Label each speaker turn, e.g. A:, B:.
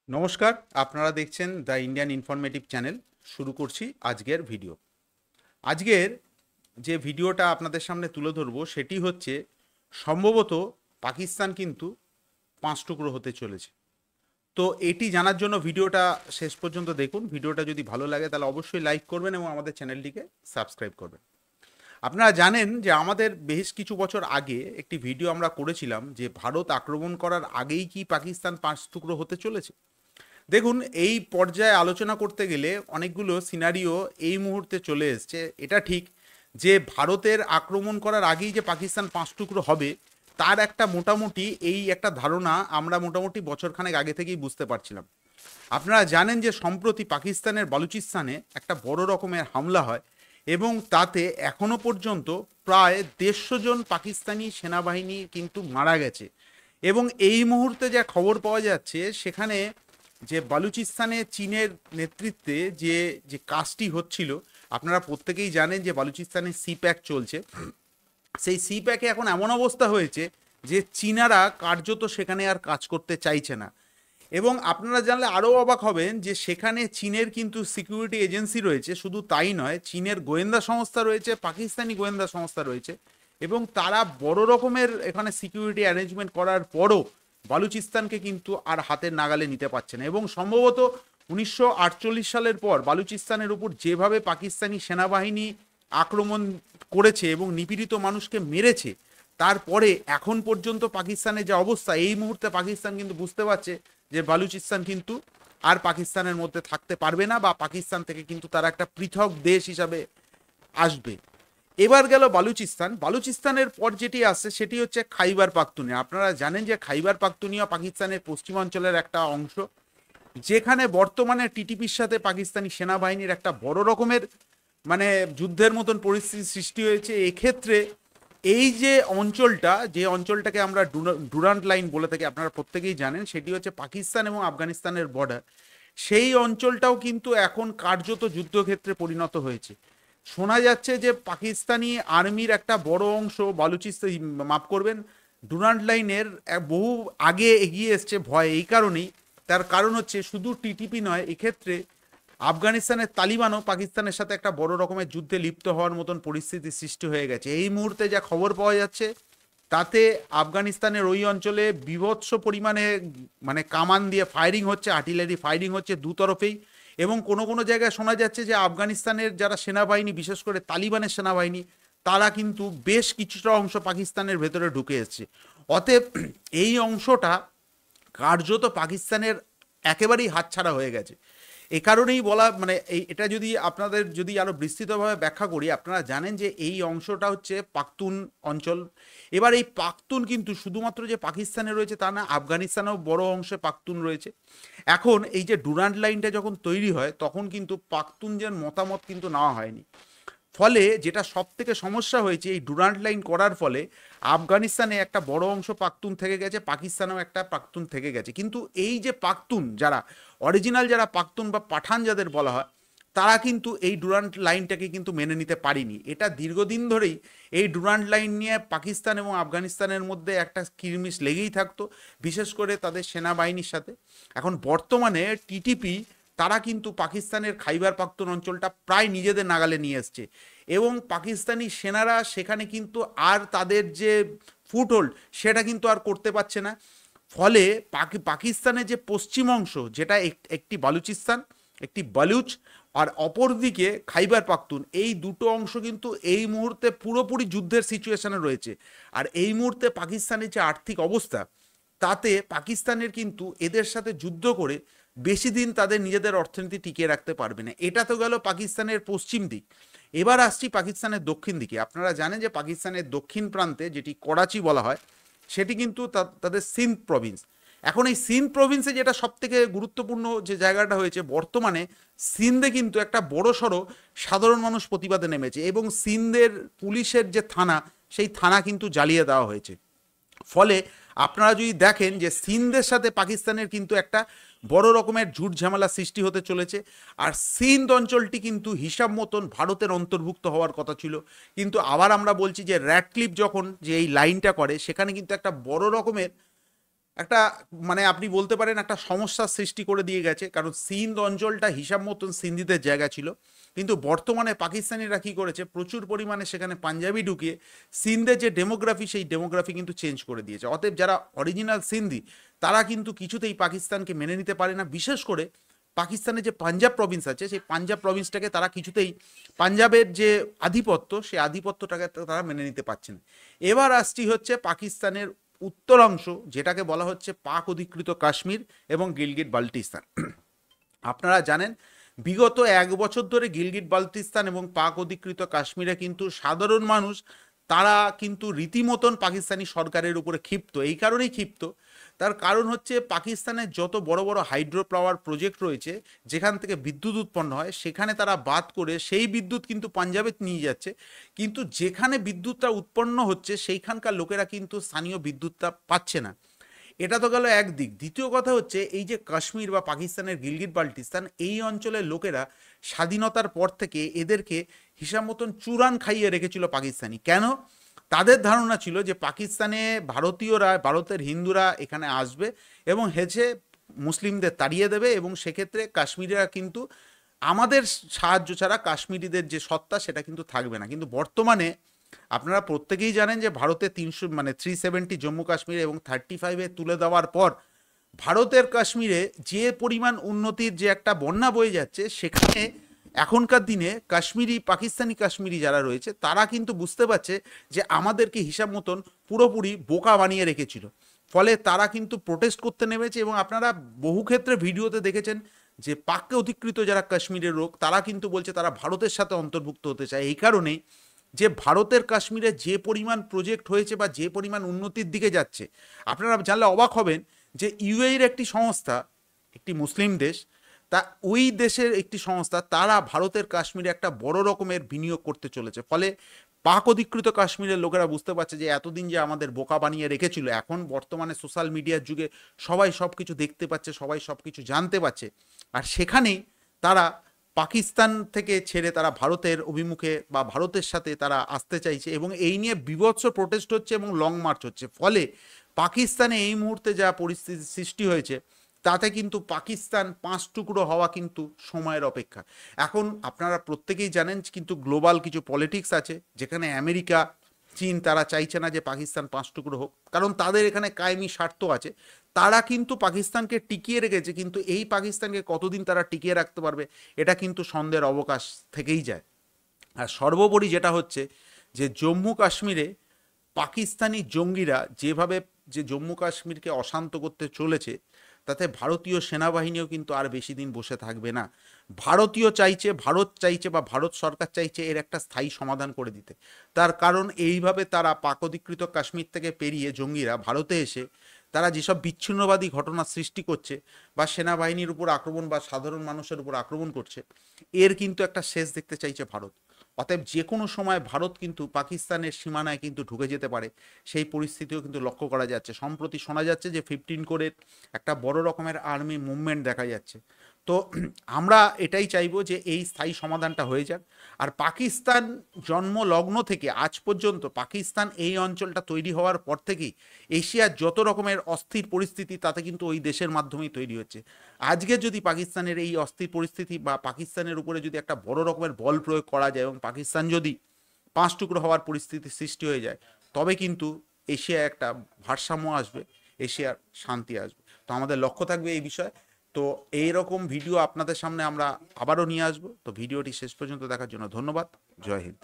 A: নমস্কার, আপনারা দেখছেন দ্য ইন্ডিয়ান ইনফরমেটিভ চ্যানেল। শুরু করছি আজকের ভিডিও। আজকের যে ভিডিওটা আপনাদের সামনে তুলে ধরবো সেটি হচ্ছে সম্ভবত পাকিস্তান কিন্তু 5 টুকরো হতে চলেছে। তো এটি জানার জন্য ভিডিওটা শেষ পর্যন্ত দেখুন। ভিডিওটা যদি ভালো লাগে তাহলে অবশ্যই লাইক করবেন এবং আমাদের চ্যানেলটিকে সাবস্ক্রাইব করবেন। আপনারা জানেন যে আমাদের বেশ কিছু বছর আগে একটি ভিডিও আমরা করেছিলাম যে ভারত আক্রমণ করার আগেই কি পাকিস্তান 5 টুকরো হতে চলেছে। দেখুন, এই পর্যায়ে আলোচনা করতে গেলে অনেকগুলো সিনারিও এই মুহূর্তে চলে এসছে। এটা ঠিক যে ভারতের আক্রমণ করার আগেই যে পাকিস্তান 5 টুকরো হবে তার একটা মোটামুটি এই একটা ধারণা আমরা মোটামুটি বছরখানেক আগে থেকেই বুঝতে পারছিলাম। আপনারা জানেন যে সম্প্রতি পাকিস্তানের বালুচিস্তানে একটা বড় রকমের হামলা হয় এবং তাতে এখনো পর্যন্ত প্রায় 150 জন পাকিস্তানি সেনাবাহিনী কিন্তু মারা গেছে। এবং এই মুহূর্তে যা খবর পাওয়া যাচ্ছে সেখানে যে বালুচিস্তানে চীনের নেতৃত্বে যে যে কাজটি হচ্ছিল, আপনারা প্রত্যেকেই জানেন যে বালুচিস্তানে সি প্যাক চলছে। সেই সি প্যাকে এখন এমন অবস্থা হয়েছে যে চীনারা কার্যত সেখানে আর কাজ করতে চাইছে না। এবং আপনারা জানলে আরও অবাক হবেন যে সেখানে চীনের কিন্তু সিকিউরিটি এজেন্সি রয়েছে। শুধু তাই নয়, চীনের গোয়েন্দা সংস্থা রয়েছে, পাকিস্তানি গোয়েন্দা সংস্থা রয়েছে এবং তারা বড় রকমের এখানে সিকিউরিটি অ্যারেঞ্জমেন্ট করার পরও বালুচিস্তানকে কিন্তু আর হাতের নাগালে নিতে পারছে না। এবং সম্ভবত 1948 সালের পর বালুচিস্তানের উপর যেভাবে পাকিস্তানি সেনাবাহিনী আক্রমণ করেছে এবং নিপীড়িত মানুষকে মেরেছে, তারপরে এখন পর্যন্ত পাকিস্তানের যে অবস্থা, এই মুহূর্তে পাকিস্তান কিন্তু বুঝতে পারছে যে বালুচিস্তান কিন্তু আর পাকিস্তানের মধ্যে থাকতে পারবে না, বা পাকিস্তান থেকে কিন্তু তারা একটা পৃথক দেশ হিসাবে আসবে। এবার গেল বালুচিস্তান। বালুচিস্তানের পর যেটি আসছে সেটি হচ্ছে খাইবার পাখতুনিয়া। আপনারা জানেন যে খাইবার পাখতুনিয়া পাকিস্তানের পশ্চিমাঞ্চলের একটা অংশ, যেখানে বর্তমানে টিটিপির সাথে পাকিস্তানি সেনাবাহিনীর একটা বড় রকমের মানে যুদ্ধের মতন পরিস্থিতি সৃষ্টি হয়েছে। এক্ষেত্রে এই যে অঞ্চলটা, যে অঞ্চলটাকে আমরা ডুরান্ট লাইন বলে থাকি, আপনারা প্রত্যেকেই জানেন, সেটি হচ্ছে পাকিস্তান এবং আফগানিস্তানের বর্ডার। সেই অঞ্চলটাও কিন্তু এখন কার্যত যুদ্ধক্ষেত্রে পরিণত হয়েছে। শোনা যাচ্ছে যে পাকিস্তানি আর্মির একটা বড় অংশ বালুচিস্তান, মাফ করবেন, ডুরান্ট লাইনের বহু আগে এগিয়ে এসছে ভয় এই কারণেই। তার কারণ হচ্ছে শুধু টিটিপি নয়, এক্ষেত্রে আফগানিস্তানের তালিবানও পাকিস্তানের সাথে একটা বড় রকমের যুদ্ধে লিপ্ত হওয়ার মতন পরিস্থিতি সৃষ্টি হয়ে গেছে। এই মুহূর্তে যা খবর পাওয়া যাচ্ছে তাতে আফগানিস্তানের ওই অঞ্চলে বীভৎস পরিমাণে মানে কামান দিয়ে ফায়ারিং হচ্ছে, আর্টিলারি ফায়ারিং হচ্ছে দুতরফেই। এবং কোনো কোনো জায়গায় শোনা যাচ্ছে যে আফগানিস্তানের যারা সেনাবাহিনী, বিশেষ করে তালিবানের সেনাবাহিনী, তারা কিন্তু বেশ কিছুটা অংশ পাকিস্তানের ভেতরে ঢুকে এসছে। অতএব এই অংশটা কার্যত পাকিস্তানের একেবারেই হাতছাড়া হয়ে গেছে। এ কারণেই বলা, মানে এটা যদি আপনাদের যদি আরও বিস্তৃতভাবে ব্যাখ্যা করি, আপনারা জানেন যে এই অংশটা হচ্ছে পাখতুন অঞ্চল। এবার এই পাখতুন কিন্তু শুধুমাত্র যে পাকিস্তানে রয়েছে তা না, আফগানিস্তানেও বড় অংশে পাখতুন রয়েছে। এখন এই যে ডুরান্ট লাইনটা যখন তৈরি হয় তখন কিন্তু পাখতুনদের মতামত কিন্তু নেওয়া হয়নি। ফলে যেটা সব থেকে সমস্যা হয়েছে, এই ডুরান্ট লাইন করার ফলে আফগানিস্তানে একটা বড় অংশ পাখতুন থেকে গেছে, পাকিস্তানেও একটা পাখতুন থেকে গেছে। কিন্তু এই যে পাখতুন যারা অরিজিনাল, যারা পাখতুন বা পাঠান যাদের বলা হয়, তারা কিন্তু এই ডুরান্ট লাইনটাকে কিন্তু মেনে নিতে পারেনি। এটা দীর্ঘদিন ধরেই এই ডুরান্ট লাইন নিয়ে পাকিস্তান এবং আফগানিস্তানের মধ্যে একটা কিরমিশ লেগেই থাকতো, বিশেষ করে তাদের সেনাবাহিনীর সাথে। এখন বর্তমানে টিটিপি তারা কিন্তু পাকিস্তানের খাইবার পাখতুন অঞ্চলটা প্রায় নিজেদের নাগালে নিয়ে এসছে এবং পাকিস্তানি সেনারা সেখানে কিন্তু আর তাদের যে ফুটহোল্ড সেটা কিন্তু আর করতে পারছে না। ফলে পাকিস্তানের যে পশ্চিম অংশ, যেটা একটি বালুচিস্তান, একটি বালুচ, আর অপরদিকে খাইবার পাখতুন, এই দুটো অংশ কিন্তু এই মুহূর্তে পুরোপুরি যুদ্ধের সিচুয়েশনে রয়েছে। আর এই মুহূর্তে পাকিস্তানের যে আর্থিক অবস্থা, তাতে পাকিস্তানের কিন্তু এদের সাথে যুদ্ধ করে বেশি দিন তাদের নিজেদের অর্থনীতি টিকিয়ে রাখতে পারবে না। এটা তো গেল পাকিস্তানের পশ্চিম দিক। এবার আসছি পাকিস্তানের দক্ষিণ দিকে। আপনারা জানেন যে পাকিস্তানের দক্ষিণ প্রান্তে, যেটি করাচি বলা হয়, সেটি কিন্তু তাদের সিন্ধ প্রভিন্স। এখন এই সিন্ধ প্রভিন্সে যেটা সব থেকে গুরুত্বপূর্ণ যে জায়গাটা হয়েছে, বর্তমানে সিন্ধে কিন্তু একটা বড় সড়ো সাধারণ মানুষ প্রতিবাদে নেমেছে এবং সিন্ধের পুলিশের যে থানা, সেই থানা কিন্তু জ্বালিয়ে দেওয়া হয়েছে। ফলে আপনারা যদি দেখেন যে সিন্ধের সাথে পাকিস্তানের কিন্তু একটা বড় রকমের ঝুট ঝামেলা সৃষ্টি হতে চলেছে। আর সিন্ধ অঞ্চলটি কিন্তু হিসাব মতন ভারতের অন্তর্ভুক্ত হওয়ার কথা ছিল, কিন্তু আবার আমরা বলছি যে র্যাডক্লিফ যখন যে এই লাইনটা করে, সেখানে কিন্তু একটা বড় রকমের একটা মানে আপনি বলতে পারেন একটা সমস্যার সৃষ্টি করে দিয়ে গেছে, কারণ সিন্ধ অঞ্চলটা হিসাব মতন সিন্ধিদের জায়গা ছিল, কিন্তু বর্তমানে পাকিস্তানিরা কী করেছে, প্রচুর পরিমাণে সেখানে পাঞ্জাবি ঢুকিয়ে সিন্ধের যে ডেমোগ্রাফি সেই ডেমোগ্রাফি কিন্তু চেঞ্জ করে দিয়েছে। অতএব যারা অরিজিনাল সিন্ধি তারা কিন্তু কিছুতেই পাকিস্তানকে মেনে নিতে পারে না। বিশেষ করে পাকিস্তানের যে পাঞ্জাব প্রভিন্স আছে সেই পাঞ্জাব প্রভিন্সটাকে তারা কিছুতেই, পাঞ্জাবের যে আধিপত্য সেই আধিপত্যটাকে তারা মেনে নিতে পারছে না। এবার আসছি হচ্ছে পাকিস্তানের উত্তরাংশ, যেটাকে বলা হচ্ছে পাক অধিকৃত কাশ্মীর এবং গিলগিট বাল্টিস্তান। আপনারা জানেন বিগত 1 বছর ধরে গিলগিট বাল্টিস্তান এবং পাক অধিকৃত কাশ্মীরে কিন্তু সাধারণ মানুষ তারা কিন্তু রীতিমতন পাকিস্তানি সরকারের উপরে ক্ষিপ্ত। এই কারণেই ক্ষিপ্ত, তার কারণ হচ্ছে পাকিস্তানের যত বড় বড় হাইড্রো পাওয়ার প্রজেক্ট রয়েছে যেখান থেকে বিদ্যুৎ উৎপন্ন হয় সেখানে তারা বাদ করে সেই বিদ্যুৎ কিন্তু পাঞ্জাবে নিয়ে যাচ্ছে, কিন্তু যেখানে বিদ্যুৎটা উৎপন্ন হচ্ছে সেইখানকার লোকেরা কিন্তু স্থানীয় বিদ্যুৎটা পাচ্ছে না। এটা তো গেল একদিক। দ্বিতীয় কথা হচ্ছে এই যে কাশ্মীর বা পাকিস্তানের গিলগিট বাল্টিস্তান, এই অঞ্চলের লোকেরা স্বাধীনতার পর থেকে এদেরকে হিসাব মতন চুরান খাইয়ে রেখেছিল পাকিস্তানি। কেন? তাদের ধারণা ছিল যে পাকিস্তানে ভারতীয়রা, ভারতের হিন্দুরা এখানে আসবে এবং হেছে মুসলিমদের তাড়িয়ে দেবে, এবং সেক্ষেত্রে কাশ্মীরিরা কিন্তু আমাদের সাহায্য ছাড়া কাশ্মীরিদের যে সত্তা সেটা কিন্তু থাকবে না। কিন্তু বর্তমানে আপনারা প্রত্যেকেই জানেন যে ভারতে 370 জম্মু কাশ্মীরে এবং 35 তুলে দেওয়ার পর ভারতের কাশ্মীরে যে পরিমাণ উন্নতির যে একটা বন্যা বয়ে যাচ্ছে, সেখানে এখনকার দিনে কাশ্মীরি, পাকিস্তানি কাশ্মীরি যারা রয়েছে তারা কিন্তু বুঝতে পারছে যে আমাদেরকে হিসাব মতন পুরোপুরি বোকা বানিয়ে রেখেছিল। ফলে তারা কিন্তু প্রোটেস্ট করতে নেমেছে, এবং আপনারা বহু ক্ষেত্রে ভিডিওতে দেখেছেন যে পাককে অধিকৃত যারা কাশ্মীরের লোক তারা কিন্তু বলছে তারা ভারতের সাথে অন্তর্ভুক্ত হতে চায়। এই কারণেই যে ভারতের কাশ্মীরে যে পরিমাণ প্রজেক্ট হয়েছে বা যে পরিমাণ উন্নতির দিকে যাচ্ছে, আপনারা জানলে অবাক হবেন যে ইউএইর একটি সংস্থা, একটি মুসলিম দেশ, তা ওই দেশের একটি সংস্থা তারা ভারতের কাশ্মীরে একটা বড় রকমের বিনিয়োগ করতে চলেছে। ফলে পাক অধিকৃত কাশ্মীরের লোকেরা বুঝতে পারছে যে এতদিন যে আমাদের বোকা বানিয়ে রেখেছিল, এখন বর্তমানে সোশ্যাল মিডিয়ার যুগে সবাই সব কিছু দেখতে পাচ্ছে, সবাই সব কিছু জানতে পারছে, আর সেখানেই তারা পাকিস্তান থেকে ছেড়ে তারা ভারতের অভিমুখে বা ভারতের সাথে তারা আসতে চাইছে, এবং এই নিয়ে বীভৎস প্রোটেস্ট হচ্ছে এবং লং মার্চ হচ্ছে। ফলে পাকিস্তানে এই মুহূর্তে যা পরিস্থিতি সৃষ্টি হয়েছে তাতে কিন্তু পাকিস্তান 5 টুকরো হওয়া কিন্তু সময়ের অপেক্ষা। এখন আপনারা প্রত্যেকেই জানেন কিন্তু গ্লোবাল কিছু পলিটিক্স আছে, যেখানে আমেরিকা, চীন তারা চাইছে না যে পাকিস্তান 5 টুকরো হোক, কারণ তাদের এখানে কায়েমি স্বার্থ আছে। তারা কিন্তু পাকিস্তানকে টিকিয়ে রেখেছে, কিন্তু এই পাকিস্তানকে কতদিন তারা টিকিয়ে রাখতে পারবে এটা কিন্তু সন্দেহের অবকাশ থেকেই যায়। আর সর্বোপরি যেটা হচ্ছে যে জম্মু কাশ্মীরে পাকিস্তানি জঙ্গিরা যেভাবে যে জম্মু কাশ্মীরকে অশান্ত করতে চলেছে, তাতে ভারতীয় সেনাবাহিনীও কিন্তু আর বেশি দিন বসে থাকবে না। ভারত চাইছে বা ভারত সরকার চাইছে এর একটা স্থায়ী সমাধান করে দিতে। তার কারণ এইভাবে তারা পাক অধিকৃত কাশ্মীর থেকে পেরিয়ে জঙ্গিরা ভারতে এসে তারা যেসব বিচ্ছিন্নবাদী ঘটনা সৃষ্টি করছে বা সেনাবাহিনীর উপর আক্রমণ বা সাধারণ মানুষের উপর আক্রমণ করছে, এর কিন্তু একটা শেষ দেখতে চাইছে ভারত। অতএব যে কোনো সময় ভারত কিন্তু পাকিস্তানের সীমানায় কিন্তু ঢুকে যেতে পারে, সেই পরিস্থিতিও কিন্তু লক্ষ্য করা যাচ্ছে। সম্প্রতি শোনা যাচ্ছে যে 15 কোরের একটা বড় রকমের আর্মি মুভমেন্ট দেখা যাচ্ছে। তো আমরা এটাই চাইবো যে এই স্থায়ী সমাধানটা হয়ে যাক। আর পাকিস্তান জন্মলগ্ন থেকে আজ পর্যন্ত, পাকিস্তান এই অঞ্চলটা তৈরি হওয়ার পর থেকেই এশিয়ার যত রকমের অস্থির পরিস্থিতি তাতে কিন্তু ওই দেশের মাধ্যমেই তৈরি হচ্ছে। আজকে যদি পাকিস্তানের এই অস্থির পরিস্থিতি বা পাকিস্তানের উপরে যদি একটা বড় রকমের বল প্রয়োগ করা যায় এবং পাকিস্তান যদি 5 টুকরো হওয়ার পরিস্থিতি সৃষ্টি হয়ে যায়, তবে কিন্তু এশিয়ায় একটা ভারসাম্য আসবে, এশিয়ার শান্তি আসবে। তো আমাদের লক্ষ্য থাকবে এই বিষয়ে। তো এইরকম ভিডিও আপনাদের সামনে আমরা আবারও নিয়ে আসবো। তো ভিডিওটি শেষ পর্যন্ত দেখার জন্য ধন্যবাদ। জয় হিন্দ।